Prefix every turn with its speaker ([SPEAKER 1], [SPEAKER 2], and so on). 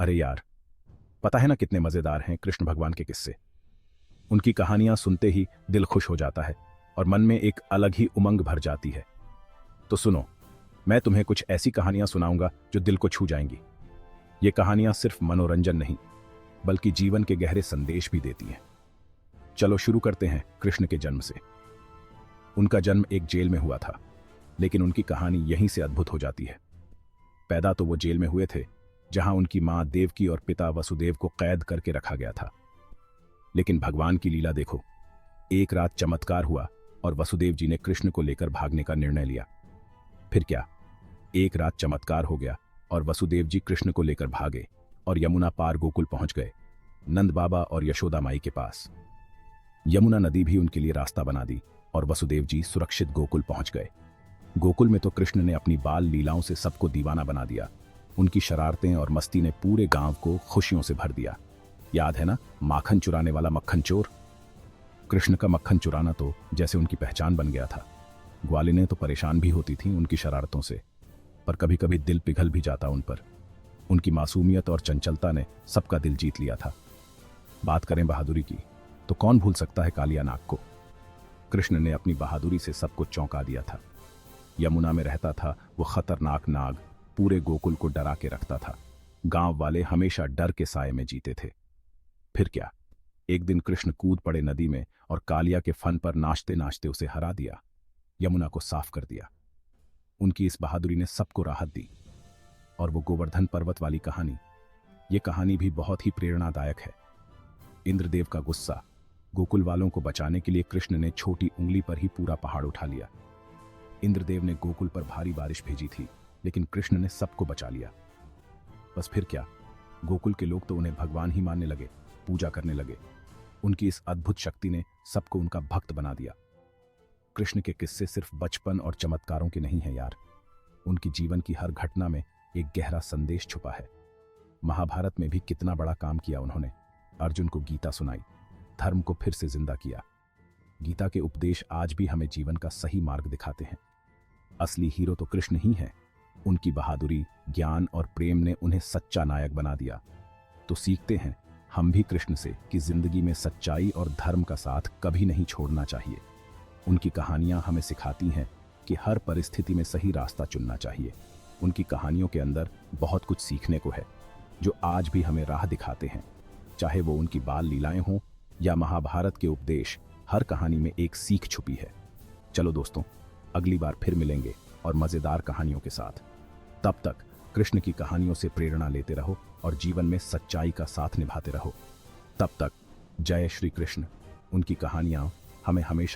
[SPEAKER 1] अरे यार, पता है ना कितने मजेदार हैं कृष्ण भगवान के किस्से। उनकी कहानियां सुनते ही दिल खुश हो जाता है और मन में एक अलग ही उमंग भर जाती है। तो सुनो, मैं तुम्हें कुछ ऐसी कहानियां सुनाऊंगा जो दिल को छू जाएंगी। ये कहानियां सिर्फ मनोरंजन नहीं, बल्कि जीवन के गहरे संदेश भी देती हैं। चलो शुरू करते हैं कृष्ण के जन्म से। उनका जन्म एक जेल में हुआ था, लेकिन उनकी कहानी यहीं से अद्भुत हो जाती है। पैदा तो वो जेल में हुए थे, जहां उनकी मां देवकी और पिता वसुदेव को कैद करके रखा गया था। लेकिन भगवान की लीला देखो। एक रात चमत्कार हुआ और वसुदेव जी ने कृष्ण को लेकर भागने का निर्णय लिया। फिर क्या, एक रात चमत्कार हो गया और वसुदेव जी कृष्ण को लेकर भागे और यमुना पार गोकुल पहुंच गए, नंद बाबा और यशोदा माई के पास। यमुना नदी भी उनके लिए रास्ता बना दी और वसुदेव जी सुरक्षित गोकुल पहुंच गए। गोकुल में तो कृष्ण ने अपनी बाल लीलाओं से सबको दीवाना बना दिया। उनकी शरारतें और मस्ती ने पूरे गांव को खुशियों से भर दिया। याद है ना, माखन चुराने वाला मक्खन चोर। कृष्ण का मक्खन चुराना तो जैसे उनकी पहचान बन गया था। ग्वालिनें तो परेशान भी होती थीं उनकी शरारतों से, पर कभी कभी दिल पिघल भी जाता उन पर। उनकी मासूमियत और चंचलता ने सबका दिल जीत लिया था। बात करें बहादुरी की, तो कौन भूल सकता है कालिया नाग को। कृष्ण ने अपनी बहादुरी से सबको चौंका दिया था। यमुना में रहता था वो खतरनाक नाग, पूरे गोकुल को डरा के रखता था। गांव वाले हमेशा डर के साए में जीते थे। फिर क्या, एक दिन कृष्ण कूद पड़े नदी में और कालिया के फन पर नाचते नाचते उसे हरा दिया, यमुना को साफ कर दिया। उनकी इस बहादुरी ने सबको राहत दी। और वो गोवर्धन पर्वत वाली कहानी, ये कहानी भी बहुत ही प्रेरणादायक है। इंद्रदेव का गुस्सा, गोकुल वालों को बचाने के लिए कृष्ण ने छोटी उंगली पर ही पूरा पहाड़ उठा लिया। इंद्रदेव ने गोकुल पर भारी बारिश भेजी थी, लेकिन कृष्ण ने सबको बचा लिया। बस फिर क्या, गोकुल के लोग तो उन्हें भगवान ही मानने लगे, पूजा करने लगे। उनकी इस अद्भुत शक्ति ने सबको उनका भक्त बना दिया। कृष्ण के किस्से सिर्फ बचपन और चमत्कारों के नहीं हैं यार, उनकी जीवन की हर घटना में एक गहरा संदेश छुपा है। महाभारत में भी कितना बड़ा काम किया उन्होंने। अर्जुन को गीता सुनाई, धर्म को फिर से जिंदा किया। गीता के उपदेश आज भी हमें जीवन का सही मार्ग दिखाते हैं। असली हीरो तो कृष्ण ही हैं। उनकी बहादुरी, ज्ञान और प्रेम ने उन्हें सच्चा नायक बना दिया। तो सीखते हैं हम भी कृष्ण से कि जिंदगी में सच्चाई और धर्म का साथ कभी नहीं छोड़ना चाहिए। उनकी कहानियां हमें सिखाती हैं कि हर परिस्थिति में सही रास्ता चुनना चाहिए। उनकी कहानियों के अंदर बहुत कुछ सीखने को है, जो आज भी हमें राह दिखाते हैं। चाहे वो उनकी बाल लीलाएं हों या महाभारत के उपदेश, हर कहानी में एक सीख छुपी है। चलो दोस्तों, अगली बार फिर मिलेंगे और मजेदार कहानियों के साथ। तब तक कृष्ण की कहानियों से प्रेरणा लेते रहो और जीवन में सच्चाई का साथ निभाते रहो। तब तक जय श्री कृष्ण। उनकी कहानियां हमें हमेशा